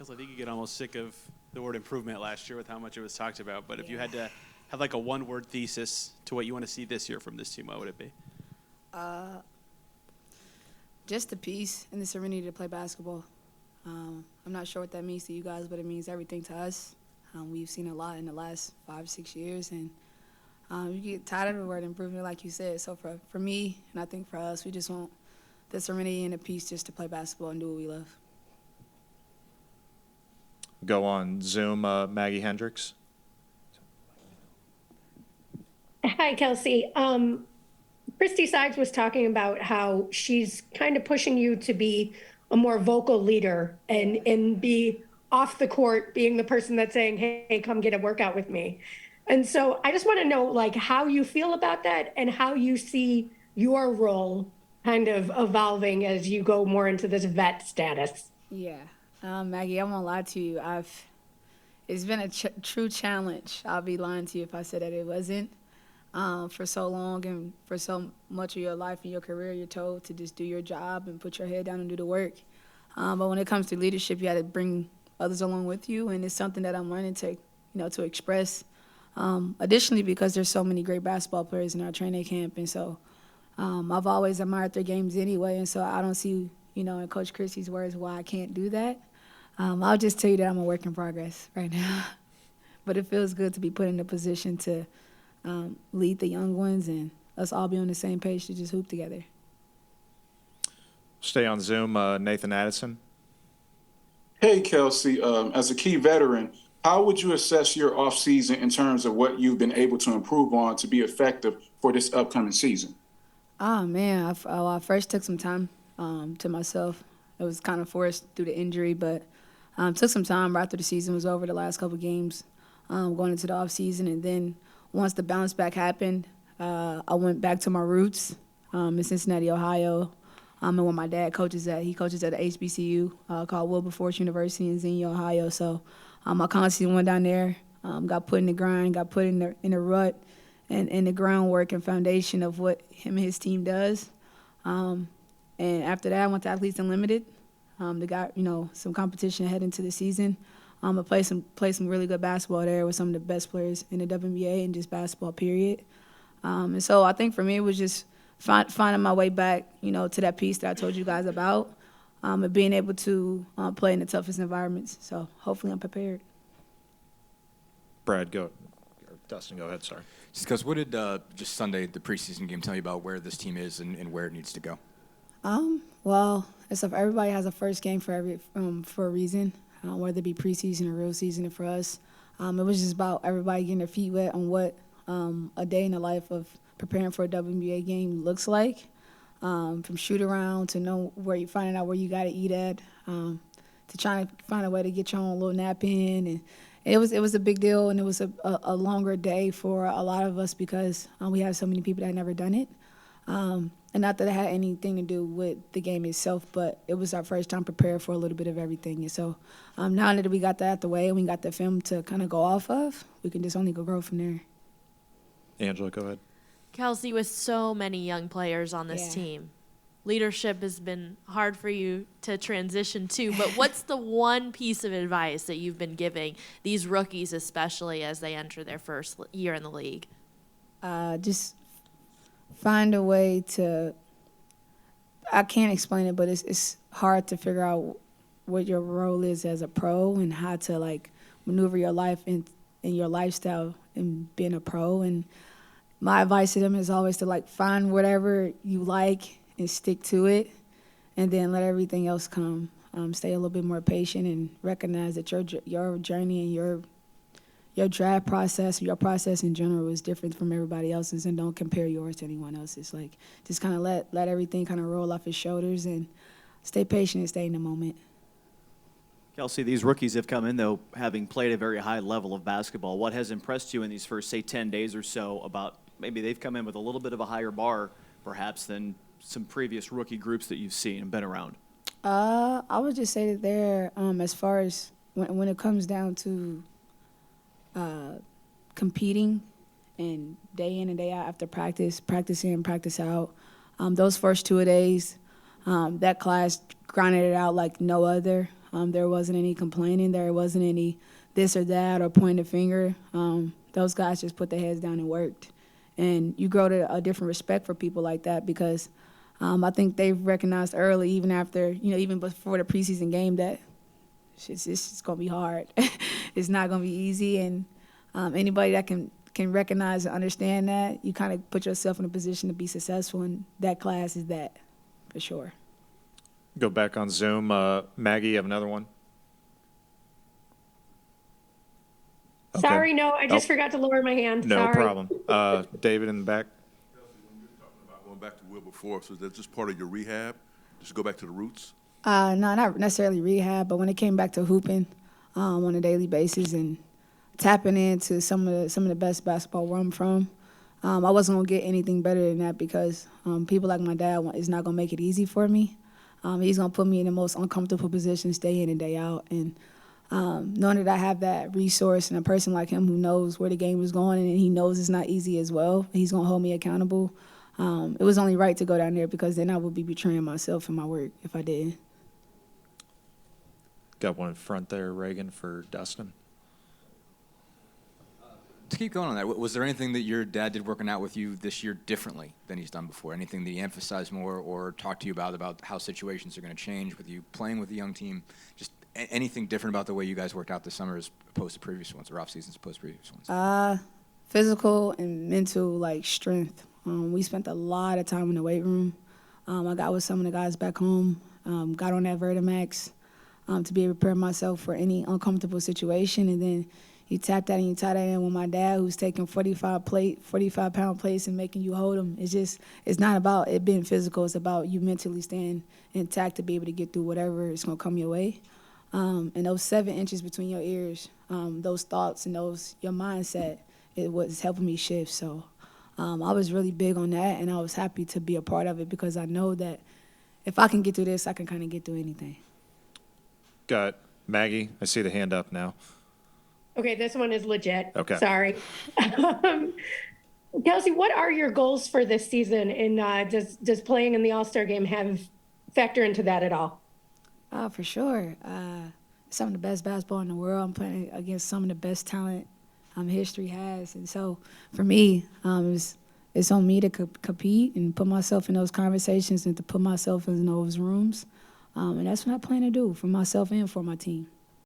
Because I think you get almost sick of the word improvement last year with how much it was talked about. But if you had to have like a one-word thesis to what you want to see this year from this team, what would it be? Just the peace and the serenity to play basketball. I'm not sure what that means to you guys, but it means everything to us. We've seen a lot in the last 5-6 years, and you get tired of the word improvement, like you said. So for me, and I think for us, we just want the serenity and the peace just to play basketball and do what we love. Go on Zoom, Maggie Hendricks. Hi, Kelsey. Christy Sykes was talking about how she's kind of pushing you to be a more vocal leader and be off the court, being the person that's saying, hey, come get a workout with me. And so I just want to know, like, how you feel about that and how you see your role kind of evolving as you go more into this vet status. Yeah. Maggie, I won't lie to you. It's been a true challenge. I'll be lying to you if I said that it wasn't. For so long and for so much of your life and your career, you're told to just do your job and put your head down and do the work. But when it comes to leadership, you got to bring others along with you, and it's something that I'm learning to express. Additionally, because there's so many great basketball players in our training camp, and so I've always admired their games anyway, and so I don't see, in Coach Christie's words, why I can't do that. I'll just tell you that I'm a work in progress right now. But it feels good to be put in a position to lead the young ones and us all be on the same page to just hoop together. Stay on Zoom, Nathan Addison. Hey, Kelsey, as a key veteran, how would you assess your offseason in terms of what you've been able to improve on to be effective for this upcoming season? Oh, man, I first took some time to myself. It was kind of forced through the injury, but took some time right after the season was over, the last couple of games, going into the offseason. And then once the bounce back happened, I went back to my roots in Cincinnati, Ohio. And where my dad coaches at. He coaches at the HBCU called Wilberforce University in Xenia, Ohio. So I constantly went down there, got put in the grind, got put in the rut and the groundwork and foundation of what him and his team does. And after that, I went to Athletes Unlimited. They got, some competition heading into the season. I played some really good basketball there with some of the best players in the WNBA and just basketball, period. And so I think for me it was just finding my way back, to that piece that I told you guys about, and being able to play in the toughest environments. So hopefully I'm prepared. Brad, go. Dustin, go ahead, sorry. Just because, what did just Sunday, the preseason game, tell you about where this team is and where it needs to go? Well, everybody has a first game for a reason, whether it be preseason or real season. And for us, it was just about everybody getting their feet wet on what a day in the life of preparing for a WNBA game looks like, from shoot around to know finding out where you got to eat at, to trying to find a way to get your own little nap in. And it was a big deal, and it was a longer day for a lot of us because we have so many people that had never done it. And not that it had anything to do with the game itself, but it was our first time prepared for a little bit of everything. And so now that we got that out the way and we got the film to kind of go off of, we can just only grow from there. Angela, go ahead. Kelsey, with so many young players on this team, leadership has been hard for you to transition to, but what's the one piece of advice that you've been giving these rookies, especially as they enter their first year in the league? Just find a way to – I can't explain it, but it's hard to figure out what your role is as a pro and how to, maneuver your life and your lifestyle in being a pro. And my advice to them is always to, find whatever you like and stick to it, and then let everything else come. Stay a little bit more patient and recognize that your journey and your draft process, your process in general is different from everybody else's, and don't compare yours to anyone else's. Just kind of let everything kind of roll off his shoulders and stay patient and stay in the moment. Kelsey, these rookies have come in, though, having played a very high level of basketball. What has impressed you in these first, say, 10 days or so about maybe they've come in with a little bit of a higher bar, perhaps, than some previous rookie groups that you've seen and been around? I would just say that they're, as far as when it comes down to competing and day in and day out after practice in, practice out, those first 2 days, that class grinded it out like no other. There wasn't any complaining. There wasn't any this or that or pointing a finger. Those guys just put their heads down and worked. And you grow to a different respect for people like that because I think they've recognized early, even after, even before the preseason game, that it's just going to be hard. It's not going to be easy. And anybody that can recognize and understand that, you kind of put yourself in a position to be successful, and that class is that, for sure. Go back on Zoom. Maggie, you have another one? Okay. Sorry, no, I just Oh. forgot to lower my hand. No Sorry. problem. David in the back. When you're talking about going back to Wilberforce, so is that just part of your rehab? Just go back to the roots? No, not necessarily rehab, but when it came back to hooping on a daily basis and tapping into some of the best basketball where I'm from, I wasn't gonna get anything better than that because people like my dad is not gonna make it easy for me. He's gonna put me in the most uncomfortable positions day in and day out, and knowing that I have that resource and a person like him who knows where the game is going and he knows it's not easy as well, he's gonna hold me accountable. It was only right to go down there because then I would be betraying myself and my work if I didn't. Got one in front there, Reagan, for Dustin. To keep going on that, was there anything that your dad did working out with you this year differently than he's done before? Anything that he emphasized more or talked to you about how situations are going to change with you playing with the young team? Just anything different about the way you guys worked out this summer as opposed to previous ones, or off seasons opposed to previous ones? Physical and mental, strength. We spent a lot of time in the weight room. I got with some of the guys back home, got on that Vertimax to be able to prepare myself for any uncomfortable situation, and then you tap that and you tie that in with my dad, who's taking 45-pound plates and making you hold them. It's not about it being physical. It's about you mentally staying intact to be able to get through whatever is going to come your way. And those 7 inches between your ears, those thoughts and your mindset, it was helping me shift. So I was really big on that, and I was happy to be a part of it because I know that if I can get through this, I can kind of get through anything. Got Maggie. I see the hand up now. Okay, this one is legit. Okay. Sorry. Kelsey, what are your goals for this season? And does playing in the All-Star game factor into that at all? For sure. Some of the best basketball in the world. I'm playing against some of the best talent history has. And so for me, it's on me to compete and put myself in those conversations and to put myself in those rooms. And that's what I plan to do for myself and for my team.